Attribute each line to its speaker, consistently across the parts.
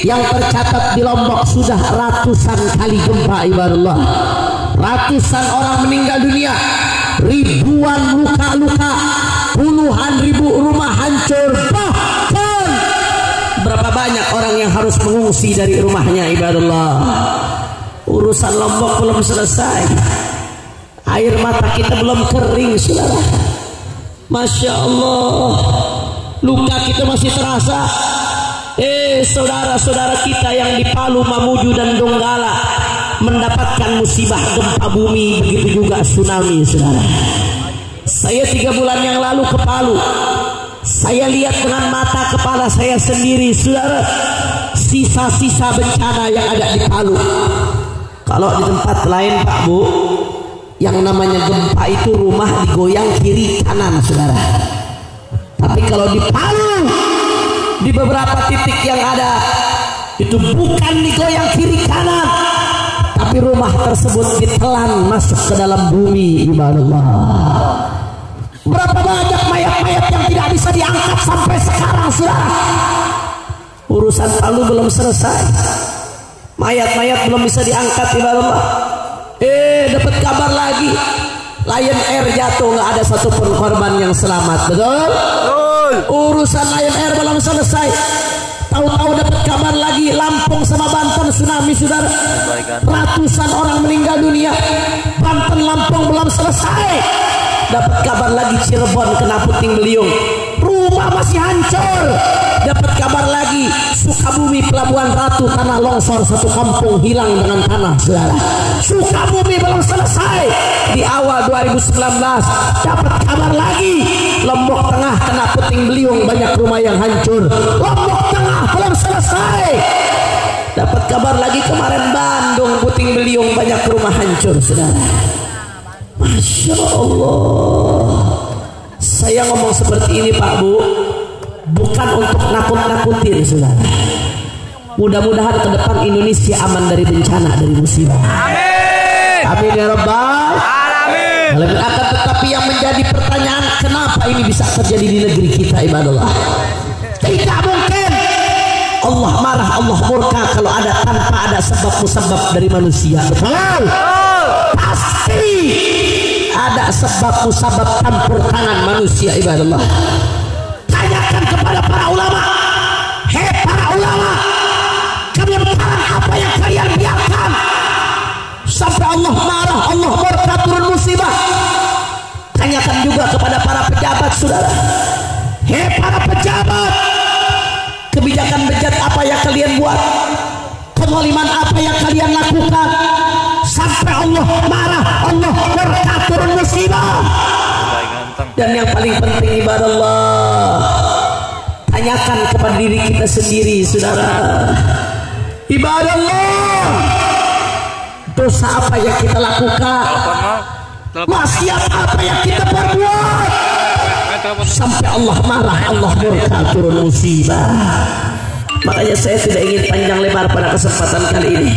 Speaker 1: yang tercatat di Lombok sudah ratusan kali gempa ibadallah. Ratusan orang meninggal dunia, ribuan luka-luka, puluhan ribu rumah hancur, bahkan berapa banyak orang yang harus mengungsi dari rumahnya ibadallah. Urusan Lombok belum selesai, air mata kita belum kering saudara. Masya Allah, luka kita masih terasa. Saudara-saudara kita yang di Palu, Mamuju dan Donggala mendapatkan musibah gempa bumi, begitu juga tsunami saudara. Saya 3 bulan yang lalu ke Palu, saya lihat dengan mata kepala saya sendiri saudara, sisa-sisa bencana yang ada di Palu. Kalau di tempat lain Pak Bu, yang namanya gempa itu rumah digoyang kiri kanan saudara. Tapi kalau di Palu, di beberapa titik yang ada itu bukan digoyang kiri kanan, tapi rumah tersebut ditelan masuk ke dalam bumi ibadallah. Berapa banyak mayat-mayat yang tidak bisa diangkat sampai sekarang saudara. Urusan Palu belum selesai, mayat-mayat belum bisa diangkat ibadallah. Dapat kabar lagi, Lion Air jatuh, nggak ada satupun korban yang selamat. Betul? Urusan Lion Air belum selesai, tahu-tahu dapat kabar lagi Lampung sama Banten tsunami saudara. Ratusan orang meninggal dunia. Banten Lampung belum selesai, dapat kabar lagi Cirebon kena puting beliung, rumah masih hancur. Dapat kabar lagi Sukabumi Pelabuhan Ratu tanah longsor, satu kampung hilang dengan tanah saudara. Sukabumi belum selesai, di awal 2019 dapat kabar lagi Lombok Tengah kena puting beliung, banyak rumah yang hancur. Lombok Tengah belum selesai, dapat kabar lagi kemarin Bandung puting beliung, banyak rumah hancur saudara. Masya Allah, saya ngomong seperti ini Pak Bu, bukan untuk nakut-nakutin saudara. Mudah-mudahan ke depan Indonesia aman dari bencana, dari musibah. Amin. Amin ya Rabbal Alamin. Akan tetapi yang menjadi pertanyaan, kenapa ini bisa terjadi di negeri kita ibadallah? Tidak mungkin Allah marah, Allah murka kalau ada tanpa ada sebab musabab dari manusia. Betul? Pasti ada sebab musabab campur tangan manusia ibadallah. Tanyakan kepada para ulama, hei para ulama, kebenaran apa yang kalian biarkan sampai Allah marah, Allah murka turun musibah? Tanyakan juga kepada para pejabat saudara, hei para pejabat, kebijakan bejat apa yang kalian buat, kezaliman apa yang kalian lakukan sampai Allah marah, Allah murka turun musibah? Dan yang paling penting ibadallah, tanyakan kepada diri kita sendiri saudara. Ibadallah, dosa apa yang kita lakukan, maksiat apa yang kita perbuat sampai Allah marah, Allah murka turun musibah? Makanya saya tidak ingin panjang lebar pada kesempatan kali ini,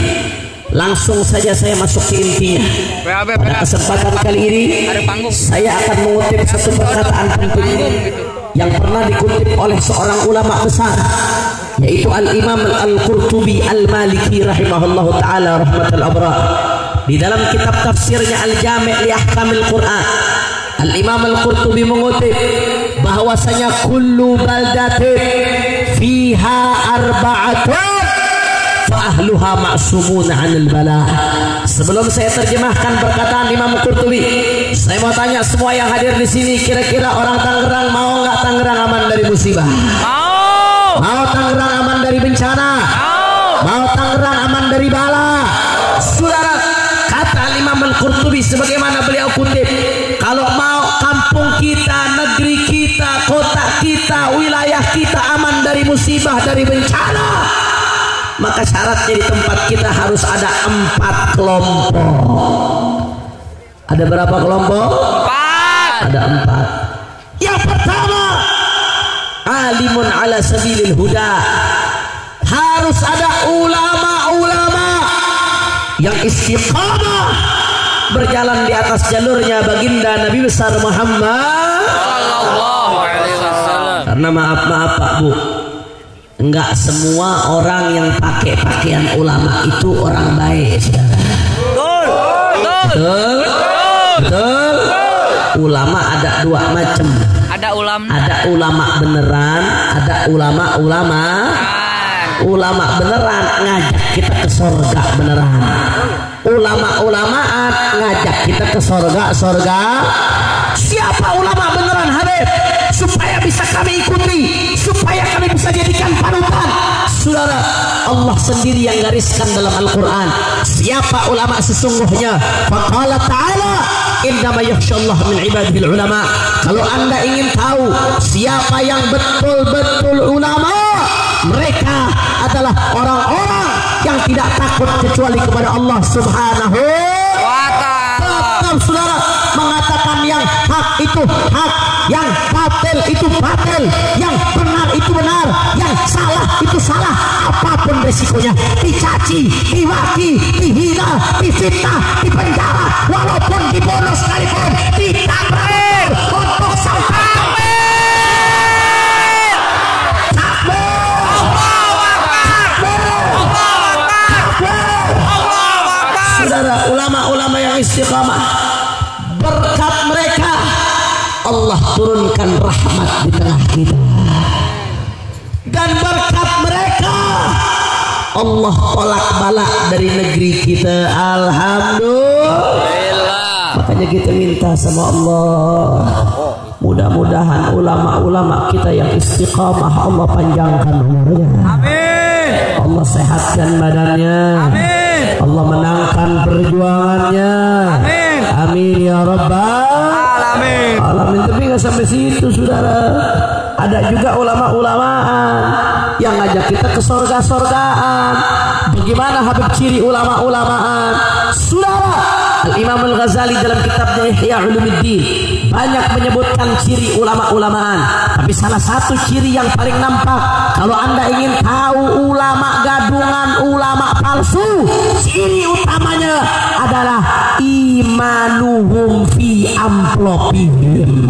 Speaker 1: langsung saja saya masuk ke intinya. Pada kesempatan kali ini saya akan mengutip satu perkataan penting yang pernah dikutip oleh seorang ulama besar, yaitu Al-Imam Al-Qurtubi Al-Maliki rahimahullahu ta'ala rahmatul abrar. Di dalam kitab tafsirnya Al-Jami' li Ahkamil Quran, Al-Imam Al-Qurtubi mengutip bahwasanya kullu baldatin fiha arba'atun fa ahluha ma'sumun 'anil bala. Sebelum saya terjemahkan perkataan Imam Qurtubi, saya mau tanya semua yang hadir di sini, kira-kira orang Tangerang mau nggak Tangerang aman dari musibah? Mau. Mau Tangerang aman dari bencana? Mau Tangerang aman dari bala? Saudara, kata Imam Al-Qurtubi sebagaimana beliau kutip, kalau mau kampung kita, negeri kita, kota kita, wilayah kita aman dari musibah, dari bencana, maka syaratnya di tempat kita harus ada 4 kelompok. Ada berapa kelompok? 4. Ada 4. Yang pertama, alimun ala sabilil huda. Harus ada ulama-ulama yang istiqamah berjalan di atas jalurnya baginda Nabi besar Muhammad sallallahu alaihi wasallam. Karena maaf Pak Bu, Enggak semua orang yang pakai pakaian ulama itu orang baik, saudara. Betul. Ulama ada dua macam. Ada ulama beneran, ada ulama beneran ngajak kita ke surga beneran. Ulama-ulamaan ngajak kita ke surga. Siapa ulama beneran, Habib? Supaya bisa kami ikuti, supaya kami bisa jadikan panutan. Saudara, Allah sendiri yang gariskan dalam Al-Quran siapa ulama sesungguhnya. Faqala ta'ala innama yakhshallah min ibadil ulama. Kalau anda ingin tahu siapa yang betul-betul ulama, mereka adalah orang-orang yang tidak takut kecuali kepada Allah Subhanahu wa ta'ala. Saudara, mengatakan yang hak itu hak, yang batil itu batil, yang benar itu benar, yang salah itu salah, apapun resikonya, dicaci, dimaki, dihina, difitnah, dipenjara, walaupun dibunuh sekalipun, ditabrak untuk sampai saudara. Ulama-ulama yang istiqamah, berkat mereka Allah turunkan rahmat di tengah kita, dan berkat mereka Allah tolak balak dari negeri kita. Alhamdulillah. Makanya kita minta sama Allah, mudah-mudahan ulama-ulama kita yang istiqamah Allah panjangkan umurnya. Amin. Allah sehatkan badannya. Amin. Allah menangkan perjuangannya. Amin. Amin ya rabbal alamin. Tapi nggak sampai situ, saudara. Ada juga ulama-ulamaan yang ngajak kita ke sorga-sorgaan. Bagaimana Habib ciri ulama-ulamaan? Saudara, Al-Imam Al-Ghazali dalam kitabnya Ihya Ulumuddin banyak menyebutkan ciri ulama-ulamaan. Tapi salah satu ciri yang paling nampak, kalau anda ingin tahu ulama gadungan, ulama palsu, ciri utamanya adalah imanuhum fi amplopihim.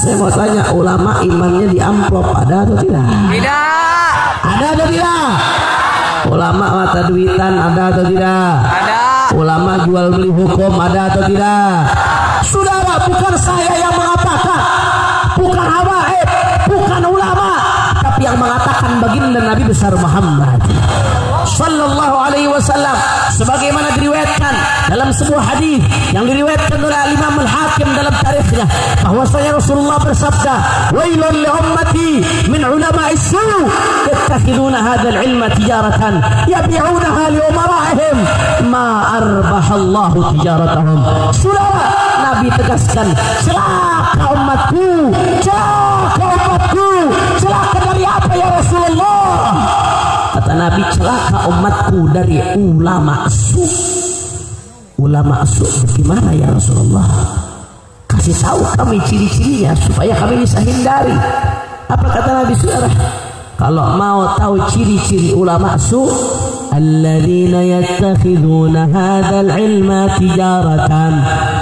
Speaker 1: Saya mau tanya, ulama imannya di amplop ada atau tidak? Tidak. Ada atau tidak? Ulama mata duitan ada atau tidak? Ada. Ulama jual beli hukum ada atau tidak? Saudara, bukan saya yang mengatakan, bukan habaib, bukan ulama, tapi yang mengatakan baginda Nabi besar Muhammad sallallahu alaihi wasallam, sebagaimana diriwayatkan dalam sebuah hadis yang diriwayatkan oleh Imam Al-Hakim dalam tarikhnya, bahwasanya Rasulullah bersabda, wailun li ummati min ulama'is su' yattakhiduna hadzal ilma tijaratan yabi'unaha li umara'ihim ma arbahallahu tijaratahum. Saudara, Nabi tegaskan, celaka umatku, celaka umatku. Celaka dari apa ya Rasulullah? Kata Nabi, celaka umatku dari ulama su. Ulama su bagaimana ya Rasulullah? Kasih tahu kami ciri-cirinya supaya kami bisa hindari. Apa kata Nabi, saudara? Kalau mau tahu ciri-ciri ulama su, alladzina yattakhiduna hadzal ilma tijaratan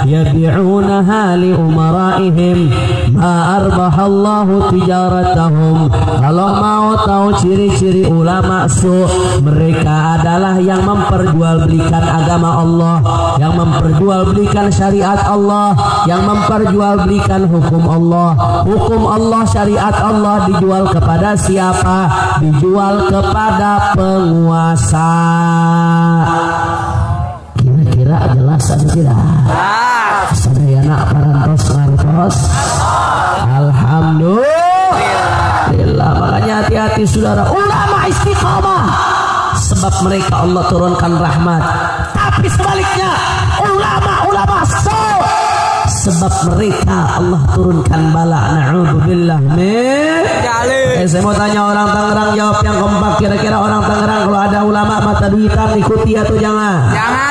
Speaker 1: yabi'unaha li umara'ihim ma arbahallahu tijaratahum. Kalau mau tahu ciri-ciri ulama su, mereka adalah yang memperjualbelikan agama Allah, yang memperjualbelikan syariat Allah, yang memperjualbelikan hukum Allah. Hukum Allah, syariat Allah dijual kepada siapa? Dijual kepada penguasa. Kira-kira jelas atau tidak? Sadayana parantos ngantos. Alhamdulillah. Makanya hati-hati saudara, ulama istiqamah, sebab mereka Allah turunkan rahmat. Tapi sebaliknya, ulama-ulama so, sebab mereka Allah turunkan bala. Na'udzubillah min dzalik. Saya mau tanya orang Tangerang, jawab yang kompak. Kira-kira orang Tangerang kalau ada ulama mata duitan ikuti atau jangan? Jangan.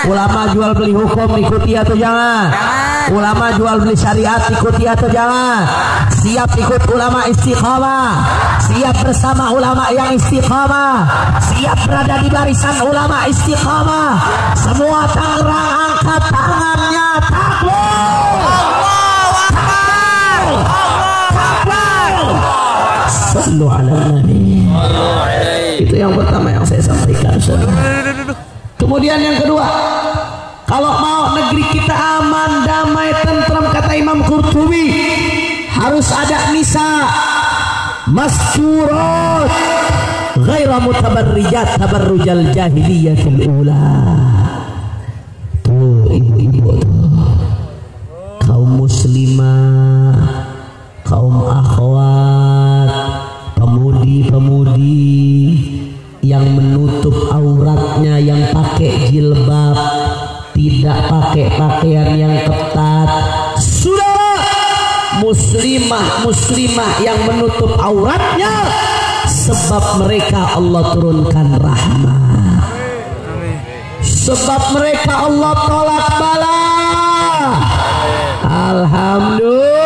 Speaker 1: Ulama jual beli hukum ikuti atau jangan? Jangan. Ulama jual beli syariat ikuti atau jangan? Siap ikut ulama istiqamah, siap bersama ulama yang istiqamah, siap berada di barisan ulama istiqamah. Semua Tangerang angkat tangannya, takbir. Sallu ala nabi. Itu yang pertama yang saya sampaikan. Kemudian yang kedua, kalau mau negeri kita aman, damai, tentram, kata Imam Qurtubi, harus ada nisa maskurat ghaira mutabarrijat tabarrujal jahiliyatil ula. Tuh ibu-ibu tuh, kaum muslimah, kaum akhwat, pemudi-pemudi yang menutup auratnya, yang pakai jilbab, tidak pakai pakaian yang ketat. Saudara, muslimah yang menutup auratnya, sebab mereka Allah turunkan rahmat, sebab mereka Allah tolak bala. Alhamdulillah.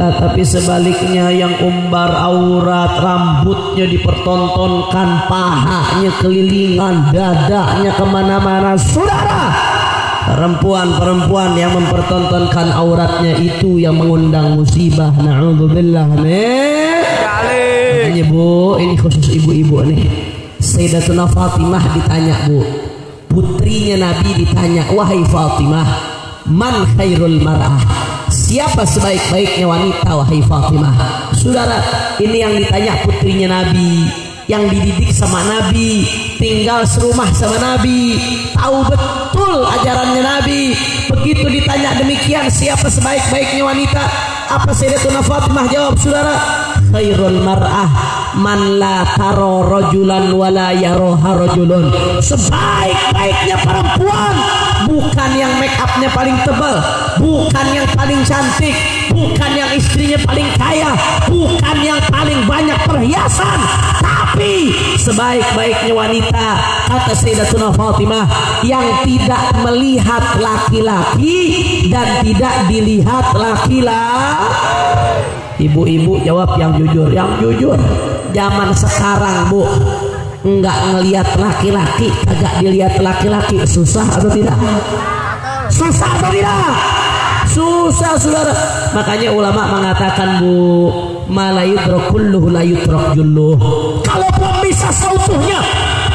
Speaker 1: Tapi sebaliknya yang umbar aurat, rambutnya dipertontonkan, pahanya kelilingan, dadanya kemana-mana. Saudara, perempuan-perempuan yang mempertontonkan auratnya itu yang mengundang musibah. Na'udzubillah. Makanya Bu, ini khusus ibu-ibu nih. Sayyidatuna Fatimah ditanya, Bu, putrinya Nabi ditanya, wahai Fatimah, man khairul mar'ah, siapa sebaik-baiknya wanita wahai Fatimah? Saudara, ini yang ditanya putrinya Nabi, yang dididik sama Nabi, tinggal serumah sama Nabi, tahu betul ajarannya Nabi. Begitu ditanya demikian, siapa sebaik-baiknya wanita, apa Sayyidatuna Fatimah jawab? Saudara, khairul mar'ah man la taro rajulan wala yaroha rajulun. Sebaik-baiknya perempuan bukan yang make upnya paling tebal, bukan yang paling cantik, bukan yang istrinya paling kaya, bukan yang paling banyak perhiasan, tapi sebaik-baiknya wanita, kata Sayyidatuna Fatimah, yang tidak melihat laki-laki dan tidak dilihat laki-laki. Ibu-ibu jawab yang jujur, yang jujur. Zaman sekarang Bu, enggak ngelihat laki-laki, agak dilihat laki-laki, susah atau tidak? Susah atau tidak? Susah, saudara. Makanya ulama mengatakan, Bu, malayudrok kulluh layudrok julluh. Kalau belum bisa seutuhnya,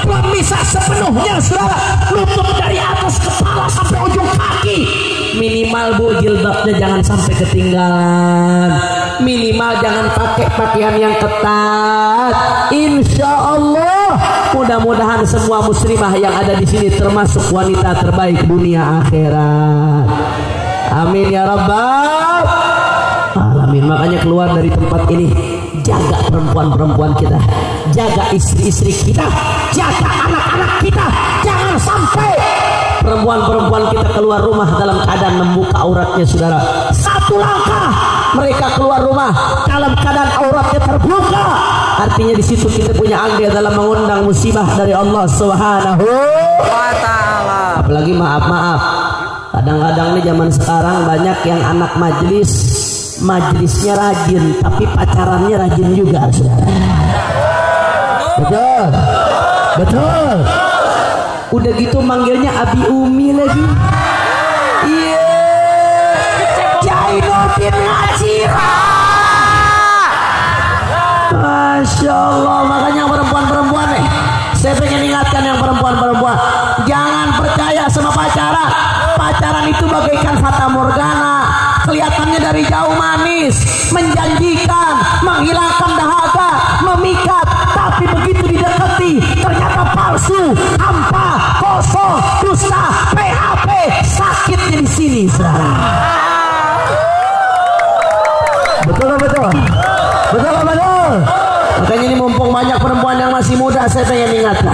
Speaker 1: belum bisa sepenuhnya, saudara, lutut dari atas kepala sampai ujung kaki, minimal Bu jilbabnya jangan sampai ketinggalan, minimal jangan pakai pakaian yang ketat. Insya Allah, mudah-mudahan semua muslimah yang ada di sini termasuk wanita terbaik dunia akhirat. Amin ya rabbal alamin. Makanya keluar dari tempat ini, jaga perempuan-perempuan kita, jaga istri-istri kita, jaga anak-anak kita. Jangan sampai perempuan-perempuan kita keluar rumah dalam keadaan membuka auratnya, saudara. Satu langkah mereka keluar rumah dalam keadaan auratnya terbuka, artinya di situ kita punya andil dalam mengundang musibah dari Allah Subhanahu wa Ta'ala. Apalagi maaf, kadang-kadang nih zaman sekarang banyak yang anak majelisnya rajin, tapi pacarannya rajin juga, saudara. Betul, betul. Udah gitu manggilnya Abi Umi lagi. Iya, Jainuddin Ngacira. Masya Allah. Makanya perempuan-perempuan nih, saya pengen ingatkan yang perempuan-perempuan, jangan percaya sama pacaran. Pacaran itu bagaikan fata morgana, kelihatannya dari jauh manis, menjanjikan, menghilangkan dahaga, memikat, tapi begitu didekati ternyata palsu, hampa, kosong, dusta, PHP. Sakitnya di sini, saudara. Betul, betul, betul, betul. Makanya ini mumpung banyak perempuan yang masih muda, saya pengen ingatkan,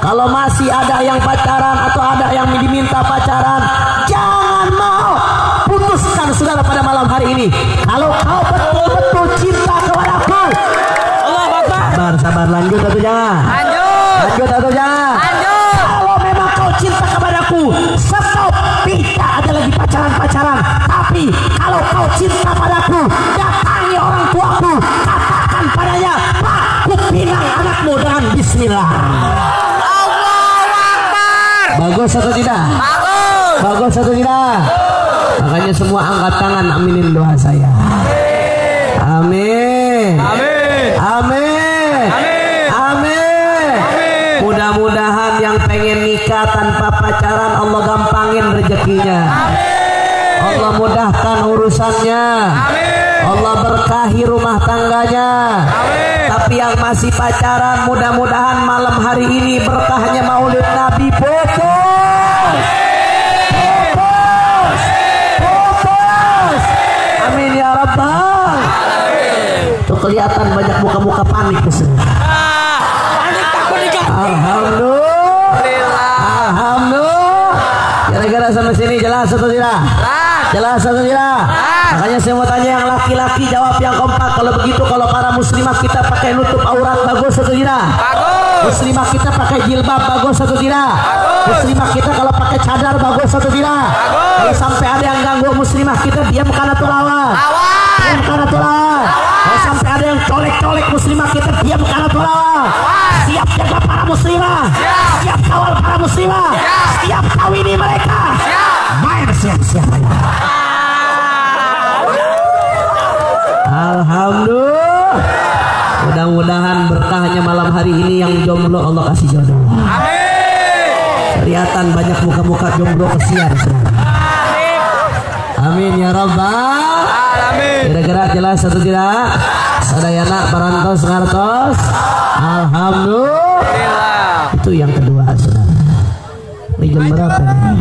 Speaker 1: kalau masih ada yang pacaran atau ada yang diminta pacaran, jangan mau putuskan, saudara, pada malam hari ini. Kalau kau betul-betul cinta kepadaku, Allah Akbar. Sabar, lanjut atau jangan? Lanjut atau jangan? Kalau memang kau cinta kepadaku, stop, tidak ada lagi pacaran-pacaran. Tapi kalau kau cinta padaku, datangi orang tuaku, katakan padanya, Pak, kupinang anakmu dengan bismillah. Bagus atau tidak? Bagus. Bagus atau tidak? Makanya semua angkat tangan, aminin doa saya. Amin. Amin.
Speaker 2: Amin.
Speaker 1: Amin.
Speaker 2: Amin.
Speaker 1: Amin. Mudah-mudahan yang pengen nikah tanpa pacaran Allah gampangin rezekinya. Allah mudahkan urusannya. Allah berkahi rumah tangganya. Tapi yang masih pacaran mudah-mudahan malam hari ini berkahnya Maulid Nabi fokus. Amin ya Rabbal. Tuh kelihatan banyak muka-muka panik kesini.
Speaker 2: Panik takut nikah.
Speaker 1: Alhamdulillah. Alhamdulillah. Gara-gara sampai sini jelas atau tidak? Jelas atau tidak? Makanya saya mau tanya yang laki-laki jawab yang kompak. Kalau begitu kalau para muslimah kita pakai nutup aurat bagus atau tidak?
Speaker 2: Bagus.
Speaker 1: Muslimah kita pakai jilbab bagus atau tidak?
Speaker 2: Bagus.
Speaker 1: Muslimah kita kalau pakai cadar bagus atau tidak?
Speaker 2: Bagus.
Speaker 1: Kalau sampai ada yang ganggu muslimah kita diam karena tulawan. Diam karena tulawan. Kalau sampai ada yang colek-colek muslimah kita diam karena tulawan. Siap jaga para muslimah. Siap kawal para muslimah. Siap kawini mereka. Main siap-siap. Alhamdulillah. Mudah-mudahan berkahnya malam hari ini yang jomblo Allah kasih jodoh.
Speaker 2: Amin.
Speaker 1: Kelihatan banyak muka-muka jomblo kesian. Amin ya Rabbal.
Speaker 2: Amin.
Speaker 1: Kira-kira jelas atau tidak? Sadayana parantos ngartos. Alhamdulillah. Itu yang kedua, saudara. Ini jam berapa nih?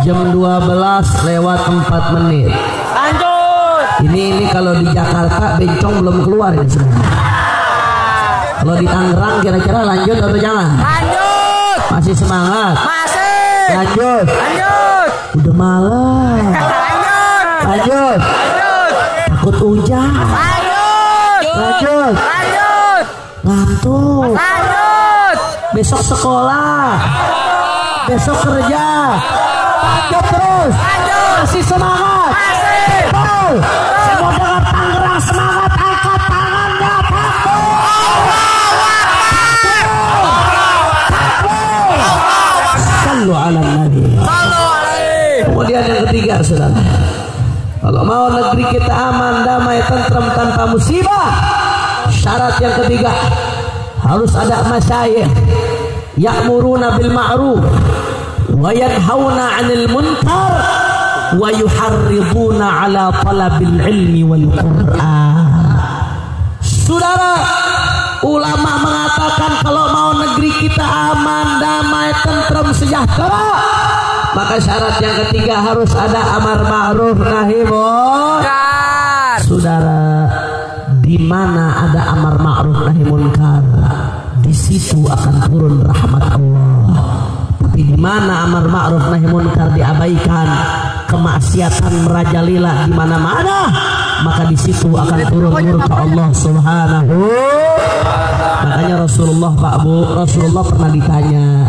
Speaker 1: Jam 12 lewat 4 menit.
Speaker 2: Lanjut.
Speaker 1: Ini kalau di Jakarta bencong belum keluar ya saudara. Kalau di Tangerang kira-kira lanjut atau jangan?
Speaker 2: Lanjut.
Speaker 1: Masih semangat?
Speaker 2: Masih.
Speaker 1: Lanjut.
Speaker 2: Lanjut.
Speaker 1: Udah malam.
Speaker 2: Lanjut.
Speaker 1: Lanjut.
Speaker 2: Lanjut.
Speaker 1: Takut hujan.
Speaker 2: Lanjut.
Speaker 1: Lanjut.
Speaker 2: Lanjut.
Speaker 1: Ngantuk.
Speaker 2: Lanjut.
Speaker 1: Besok sekolah. Besok kerja. Lanjut terus.
Speaker 2: Lanjut.
Speaker 1: Masih semangat.
Speaker 2: Masih.
Speaker 1: Betul. Saya mau dengar Tangerang semangat. Angkat tangannya. Sallu ala Nabi. Kemudian yang ketiga saudara, kalau mau negeri kita aman, damai, tentram tanpa musibah, syarat yang ketiga harus ada masyayikh ya'muruna bil ma'ruf wa yanhauna 'anil munkar wa yuharriduna 'ala talabil ilmi wal Qur'an. Saudara, ulama mengatakan kalau mau negeri kita aman, damai, tentram, sejahtera, maka syarat yang ketiga harus ada amar ma'ruf nahi munkar. Saudara, di mana ada amar ma'ruf nahi munkar, di situ akan turun rahmat Allah. Tapi di mana amar ma'ruf nahi munkar diabaikan, kemaksiatan merajalela di mana-mana, maka di situ akan turun murka Allah Subhanahu. Makanya Rasulullah, Pak Bu, Rasulullah pernah ditanya,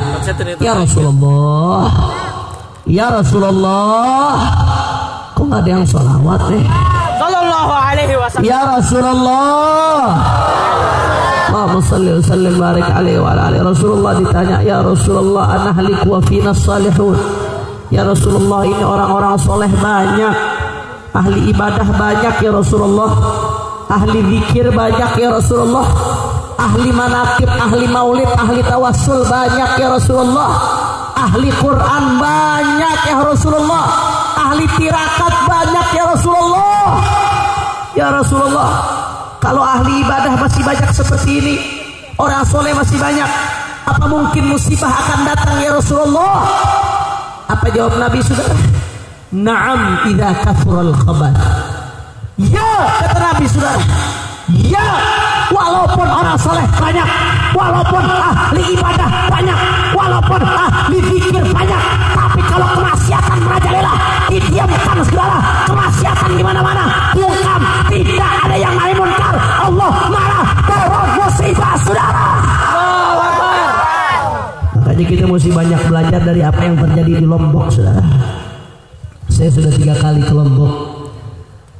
Speaker 1: ya Rasulullah, ya Rasulullah, kok nggak ada yang sholawat deh?
Speaker 2: Sallallahu alaihi wasallam.
Speaker 1: Ya Rasulullah, Allahumma shalli wa sallim barik alaihi wa ala alihi. Rasulullah ditanya, ya Rasulullah, anahlik wa fina salihun. Ya Rasulullah, ini orang-orang soleh banyak, ahli ibadah banyak ya Rasulullah, ahli zikir banyak ya Rasulullah, ahli manakib, ahli maulid, ahli tawassul banyak ya Rasulullah, ahli Quran banyak ya Rasulullah, ahli tirakat banyak ya Rasulullah. Ya Rasulullah, kalau ahli ibadah masih banyak seperti ini, orang soleh masih banyak, apa mungkin musibah akan datang ya Rasulullah? Apa jawab Nabi saudara? Naam idza kathural khabath. Ya, kata Nabi saudara. Ya, walaupun orang soleh banyak, walaupun ahli ibadah banyak, walaupun ahli zikir banyak, tapi kalau kemaksiatan merajalela, didiamkan saudara. Kemaksiatan di mana-mana, bukan tidak ada yang nahi munkar, Allah marah, turun musibah saudara. Makanya kita mesti banyak belajar dari apa yang terjadi di Lombok saudara. Saya sudah 3 kali ke Lombok.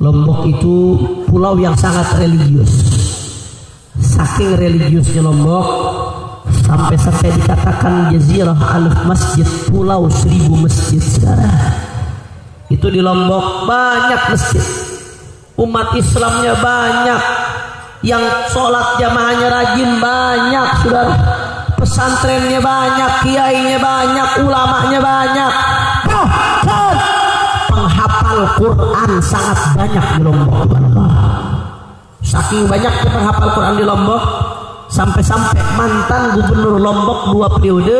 Speaker 1: Lombok itu pulau yang sangat religius. Saking religiusnya Lombok, sampai dikatakan Jazirah Alif Masjid, pulau 1000 masjid saudara. Itu di Lombok banyak masjid. Umat Islamnya banyak, yang sholat jamaahnya rajin banyak, saudara. Pesantrennya banyak, kiainya banyak, ulamanya banyak. Penghafal Quran sangat banyak di Lombok. Saking banyaknya penghafal Quran di Lombok, sampai-sampai mantan gubernur Lombok 2 periode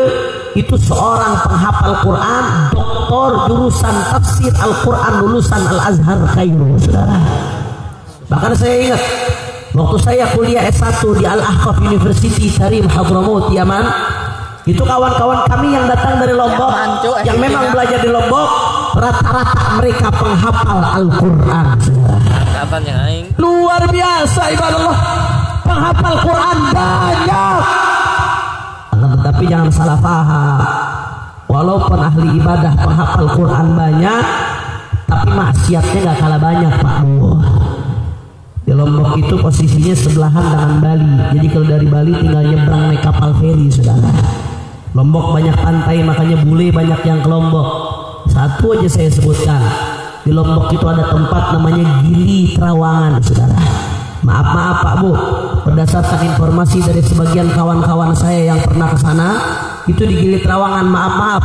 Speaker 1: itu seorang penghafal Quran, doktor jurusan tafsir Al-Quran lulusan Al-Azhar Kairo, saudara. Bahkan saya ingat waktu saya kuliah S1 di Al-Ahqaf University Karim Hadramaut Yaman, itu kawan-kawan kami yang datang dari Lombok, yang memang belajar di Lombok, rata-rata mereka penghafal Al-Quran, luar biasa ibadallah, penghafal Quran banyak. Tetapi jangan salah paham, walaupun ahli ibadah penghafal Quran banyak, tapi maksiatnya gak kalah banyak, Pak Bu. Di Lombok itu posisinya sebelahan dengan Bali, jadi kalau dari Bali tinggal nyebrang naik kapal feri, saudara. Lombok banyak pantai, makanya bule banyak yang ke Lombok. Satu aja saya sebutkan, di Lombok itu ada tempat namanya Gili Trawangan, saudara. Maaf Pak Bu, berdasarkan informasi dari sebagian kawan-kawan saya yang pernah ke sana, itu di Gili Trawangan, maaf,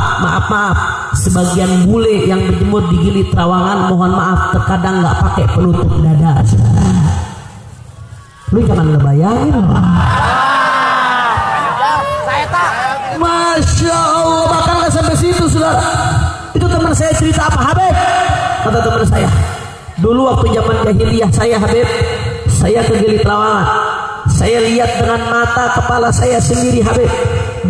Speaker 1: sebagian bule yang berjemur di Gili Trawangan, mohon maaf, terkadang nggak pakai penutup dada, saudara. Lu jangan ngebayangin loh. Masya Allah, bahkan nggak sampai situ, saudara. Itu teman saya cerita apa, Habib? Kata teman saya, dulu waktu zaman jahiliyah saya, Habib, saya ke Gili Trawangan, saya lihat dengan mata kepala saya sendiri, Habib,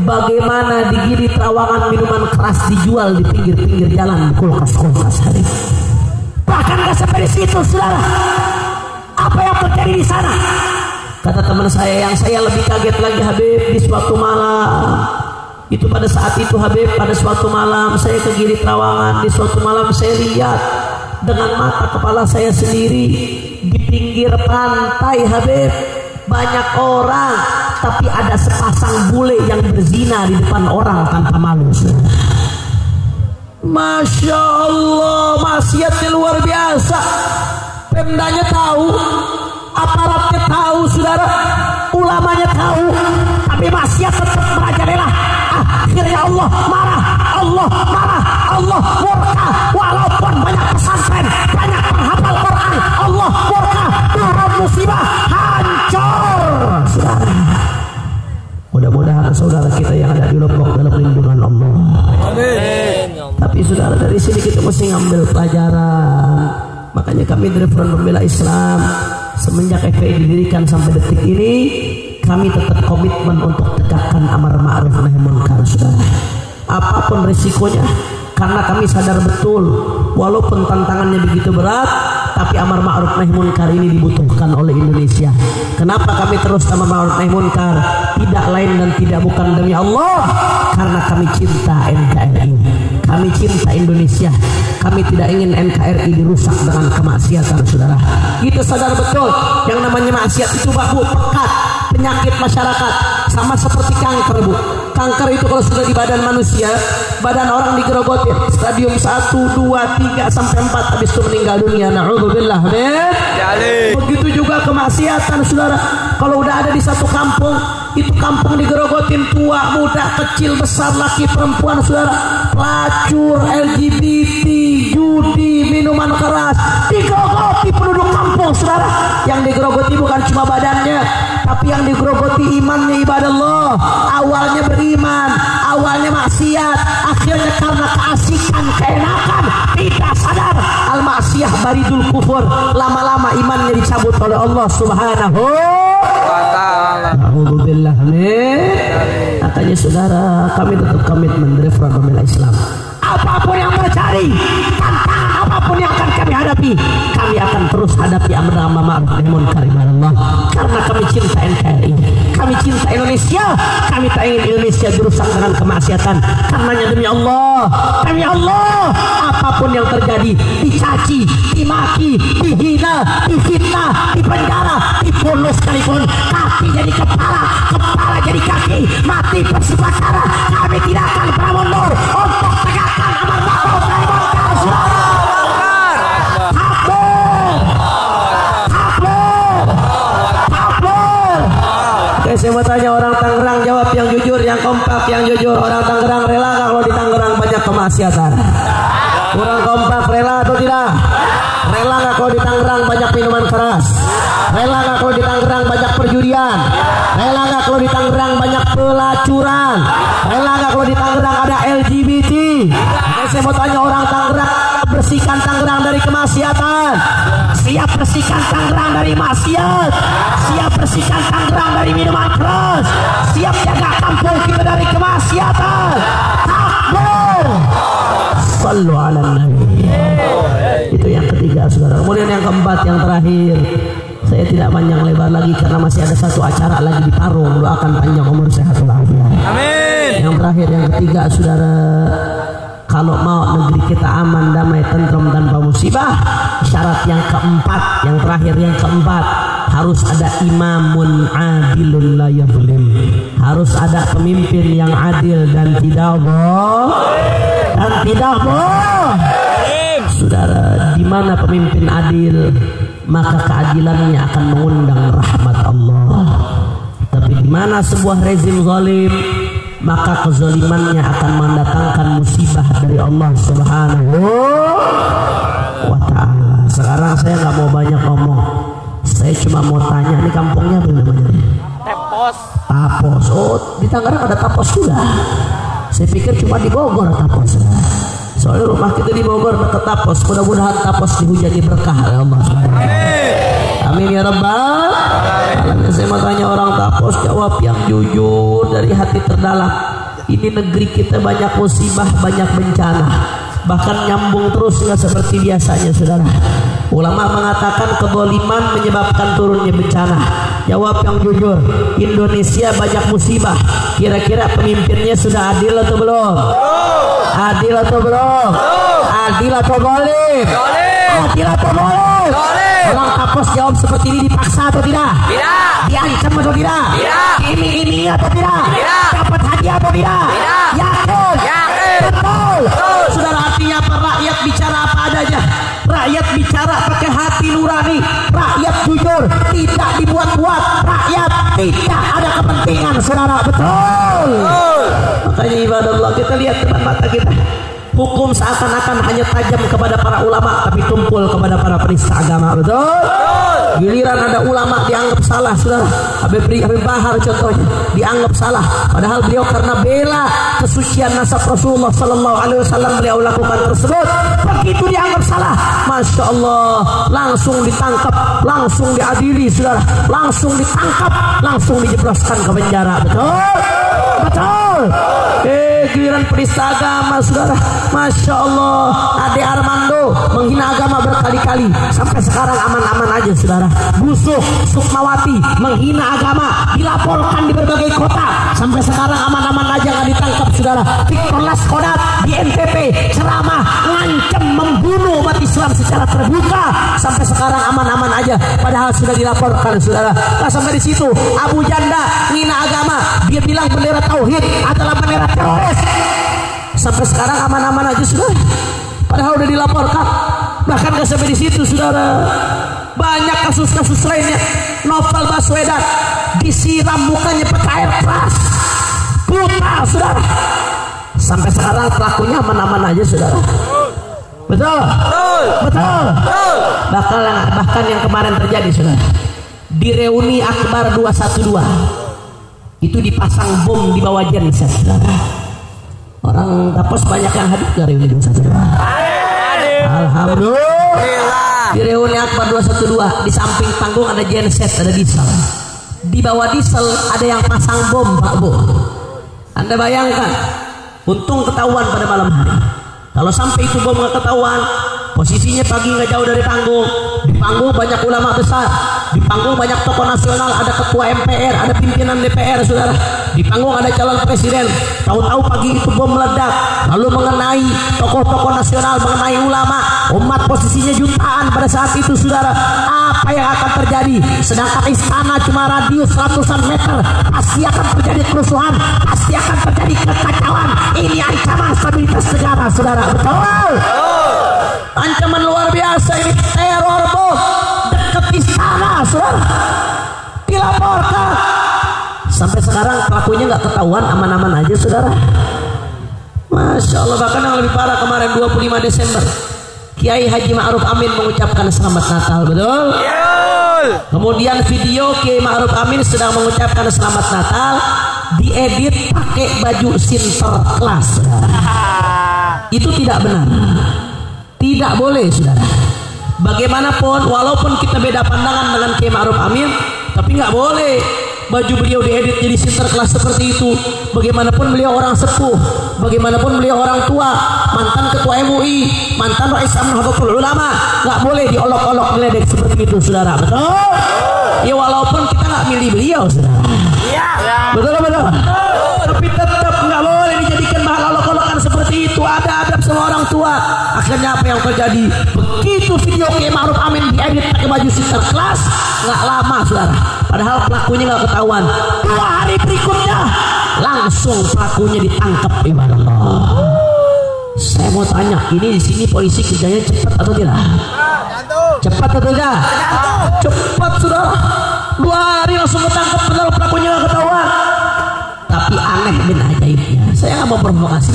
Speaker 1: bagaimana di Gili Trawangan minuman keras dijual di pinggir-pinggir jalan, kulkas, Habib. Bahkan nggak sampai di situ, saudara. Apa yang terjadi di sana? Kata teman saya, yang saya lebih kaget lagi, Habib, di suatu malam. Itu pada saat itu, Habib, pada suatu malam saya ke Gili Trawangan, di suatu malam saya lihat dengan mata kepala saya sendiri di pinggir pantai, Habib, banyak orang, tapi ada sepasang bule yang berzina di depan orang tanpa malu. Masya Allah, maksiatnya luar biasa. Pemdanya tahu, aparatnya tahu, saudara, ulamanya tahu, tapi maksiat tetap merajalela. Akhirnya Allah marah, Allah murka. Walaupun banyak pesantren, banyak penghafal Quran, Allah murka, turun musibah, hancur, saudara. Mudah-mudahan saudara kita yang ada di Lombok dalam lindungan Allah. Amin. Tapi saudara, dari sini kita mesti ngambil pelajaran. Makanya kami dari Front Pembela Islam semenjak FPI didirikan sampai detik ini, kami tetap komitmen untuk tegakkan amar ma'ruf nahi munkar, saudara. Apapun risikonya, karena kami sadar betul walaupun tantangannya begitu berat, tapi amar ma'ruf nahi munkar ini dibutuhkan oleh Indonesia. Kenapa kami terus amar ma'ruf nahi munkar? Tidak lain dan tidak bukan demi Allah, karena kami cinta NKRI, kami cinta Indonesia. Kami tidak ingin NKRI dirusak dengan kemaksiatan, saudara. Kita sadar betul yang namanya maksiat itu, Pak Bu, pekat, penyakit masyarakat, sama seperti kanker, Bu. Kanker itu kalau sudah di badan manusia, badan orang digerogotin stadium 1, 2, 3 sampai 4, habis itu meninggal dunia. Na'udzubillah. Begitu juga kemaksiatan, saudara. Kalau udah ada di satu kampung, itu kampung digerogotin, tua, muda, kecil, besar, laki, perempuan, saudara. Pelacur, LGBT, judi, minuman keras, digerogoti penduduk kampung, saudara. Yang digerogoti bukan cuma badannya, tapi yang digerogoti imannya, ibadah Allah. Awalnya beriman, awalnya maksiat, akhirnya karena keasikan, keenakan, tidak sadar al-maksiyah baridul kufur, lama-lama imannya dicabut oleh Allah Subhanahu wa ta'ala. Alhamdulillah. Makanya saudara, kami tetap komitmen dari Front Pembela Islam. Apapun yang terjadi, tantangan apapun yang akan kami hadapi, kami akan terus hadapi amar ma'ruf nahi munkar, Allah. Karena kami cinta NKRI, kami cinta Indonesia, kami tak ingin Indonesia dirusak dengan kemaksiatan. Karenanya demi Allah, apapun yang terjadi, dicaci, dimaki, dihina, difitnah, dipenjara, dibunuh sekalipun, kaki jadi kepala, kepala jadi kaki, mati bersifat cara, kami tidak akan pernah mundur untuk tegakkan amar ma'ruf nahi munkar, saudara. saya mau tanya orang Tangerang, jawab yang jujur, yang kompak, yang jujur. Orang Tangerang rela nggak kalau di Tangerang banyak kemaksiatan? Kurang kompak, rela atau tidak? Rela nggak kalau di Tangerang banyak minuman keras? Rela nggak kalau di Tangerang banyak perjudian? Rela nggak kalau di Tangerang banyak pelacuran? Rela nggak kalau di Tangerang ada LGBT? Saya mau tanya orang Tangerang, bersihkan Tangerang dari kemaksiatan. Siap bersihkan Tangerang dari maksiat. Siap bersihkan Tangerang dari minuman keras. Siap jaga kampung kita dari kemaksiatan. Takbir. Sallu ala nabi. Itu yang ketiga, saudara. Kemudian yang keempat, yang terakhir, saya tidak panjang lebar lagi karena masih ada satu acara lagi di Parung. Doakan panjang umur sehat walafiat. Amin. Yang terakhir, yang ketiga, saudara, kalau mau negeri kita aman, damai, tentram tanpa musibah, syarat yang keempat, yang terakhir, yang keempat, harus ada imamun adilun la yadhlim. Harus ada pemimpin yang adil dan tidak Saudara, di mana pemimpin adil, maka keadilannya akan mengundang rahmat Allah. Tapi di mana sebuah rezim zalim, maka kezalimannya akan mendatangkan musibah dari Allah Subhanahu wa ta'ala. Sekarang saya nggak mau banyak ngomong, saya cuma mau tanya, ini kampungnya apa namanya? Tapos. Oh, di Tangerang ada Tapos juga. Saya pikir cuma di Bogor Tapos. Soalnya rumah kita di Bogor dekat Tapos. Mudah-mudahan Tapos dihujani berkah oleh Allah. Amin ya rabbal alamin. Saya mau tanya orang Tapos, jawab yang jujur dari hati terdalam. Ini negeri kita banyak musibah, banyak bencana, bahkan nyambung terus nggak seperti biasanya, saudara. Ulama mengatakan kezaliman menyebabkan turunnya bencana. Jawab yang jujur, Indonesia banyak musibah. Kira-kira pemimpinnya sudah adil atau belum? Adil atau belum? Adil atau boleh? Adil atau boleh? Orang Tapos jawab seperti ini dipaksa atau tidak? Tidak. Diancam atau tidak? Tidak. Iming-imingi atau tidak? Tidak. Dapat hadiah atau tidak? Tidak. Yakin? Yakin. Betul. Saudara, artinya apa? Rakyat bicara apa adanya. Rakyat bicara pakai hati nurani. Rakyat jujur, tidak dibuat-buat. Rakyat tidak ada kepentingan, saudara. Betul. Makanya ibadah Allah, kita lihat depan mata kita. Hukum seakan-akan hanya tajam kepada para ulama, tapi tumpul kepada para penista agama. Betul? Giliran ada ulama dianggap salah, saudara. Habib Bahar contohnya dianggap salah, padahal beliau karena bela kesucian nasab Rasulullah Sallallahu Alaihi Wasallam beliau lakukan tersebut. Begitu dianggap salah, masya Allah, langsung ditangkap, langsung diadili, saudara. Langsung ditangkap, langsung dijebloskan ke penjara. Betul? Betul. Giliran penista agama, saudara, masya Allah, Ade Armando menghina agama berkali-kali, sampai sekarang aman-aman aja, saudara. Busuh Sukmawati menghina agama, dilaporkan di berbagai kota, sampai sekarang aman-aman aja, nggak ditangkap, saudara. Victor Laskodat di NTP ceramah ngancam membunuh umat Islam secara terbuka, sampai sekarang aman-aman aja, padahal sudah dilaporkan, saudara. Nah, sampai di situ Abu Janda menghina agama, dia bilang bendera tauhid adalah bendera teroris, sampai sekarang aman-aman aja, saudara. Padahal udah dilaporkan. Bahkan gak sampai di situ, saudara. Banyak kasus-kasus lainnya. Novel Baswedan disiram mukanya pakai air keras, buta, saudara. Sampai sekarang pelakunya aman-aman aja, saudara. Betul? Betul. Bahkan yang kemarin terjadi, saudara, di reuni Akbar 212 itu dipasang bom di bawah genset, saudara. Orang Tapos banyak yang hadir ke reuni 212. Alhamdulillah. Di reuni Akbar 212 di samping panggung ada genset, ada diesel. Di bawah diesel ada yang pasang bom, Pak Bu. Anda bayangkan, untung ketahuan pada malam hari. Kalau sampai itu bom nggak ketahuan, posisinya pagi nggak jauh dari panggung. Di panggung banyak ulama besar, di panggung banyak tokoh nasional, ada ketua MPR, ada pimpinan DPR, saudara. Di panggung ada calon presiden. Tahu-tahu pagi itu bom meledak, lalu mengenai tokoh-tokoh nasional, mengenai ulama, umat posisinya jutaan pada saat itu, saudara. Apa yang akan terjadi? Sedangkan istana cuma radius ratusan meter, pasti akan terjadi kerusuhan, pasti akan terjadi kekacauan. Ini ancaman stabilitas negara, saudara. Betul? Ancaman luar biasa ini, teror bom dekat istana, saudara. Dilaporkan Sampai sekarang pelakunya nggak ketahuan, aman-aman aja saudara. Masya Allah. Bahkan yang lebih parah kemarin 25 Desember Kiai Haji Ma'ruf Amin mengucapkan selamat Natal, betul? Kemudian video Kiai Ma'ruf Amin sedang mengucapkan selamat Natal diedit pakai baju Sinterklas. Itu tidak benar, tidak boleh saudara. Bagaimanapun walaupun kita beda pandangan dengan Kiai Ma'ruf Amin, tapi nggak boleh baju beliau diedit jadi Sinterklas seperti itu. Bagaimanapun beliau orang sepuh, bagaimanapun beliau orang tua, mantan ketua MUI, mantan Rais Nahdlatul Ulama, nggak boleh diolok-olok diledek seperti itu saudara, betul? Ya walaupun kita nggak milih beliau saudara, betul. Tapi tetap nggak boleh dijadikan bahan olok-olokan seperti itu. Ada adab sama orang tua. Akhirnya apa yang terjadi? Begitu video Kiai Ma'ruf Amin diedit pakai baju Sinterklas, nggak lama saudara, padahal pelakunya nggak ketahuan, 2 hari berikutnya langsung pelakunya ditangkap. Ibaratullah. Saya mau tanya, ini di sini polisi kerjanya cepat atau tidak? Cepat atau tidak? Cepat saudara. 2 hari langsung ketangkap, padahal pelakunya nggak ketahuan. Tapi aneh dan ajaibnya, saya nggak mau provokasi.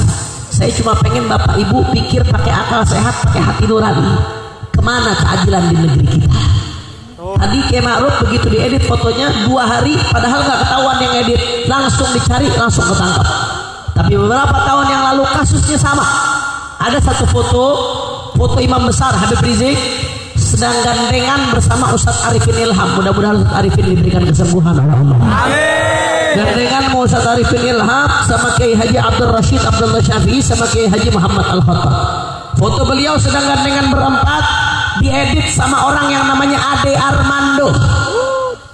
Speaker 1: Saya cuma pengen bapak ibu pikir pakai akal sehat, pakai hati nurani. Kemana keadilan di negeri kita? Tadi Kiai Ma'ruf begitu diedit fotonya 2 hari, padahal nggak ketahuan yang edit, langsung dicari, langsung ketangkap. Tapi beberapa tahun yang lalu kasusnya sama. Ada satu foto Imam Besar Habib Rizik sedang gandengan bersama Ustadz Arifin Ilham. Mudah-mudahan Ustadz Arifin diberikan kesembuhan oleh Allah. Amin. Gandengan mau Ustadz Arifin Ilham sama Kiai Haji Abdul Rashid Abdullah Syafi'i sama Kiai Haji Muhammad Al-Khattab. Foto beliau sedang gandengan berempat diedit sama orang yang namanya Ade Armando.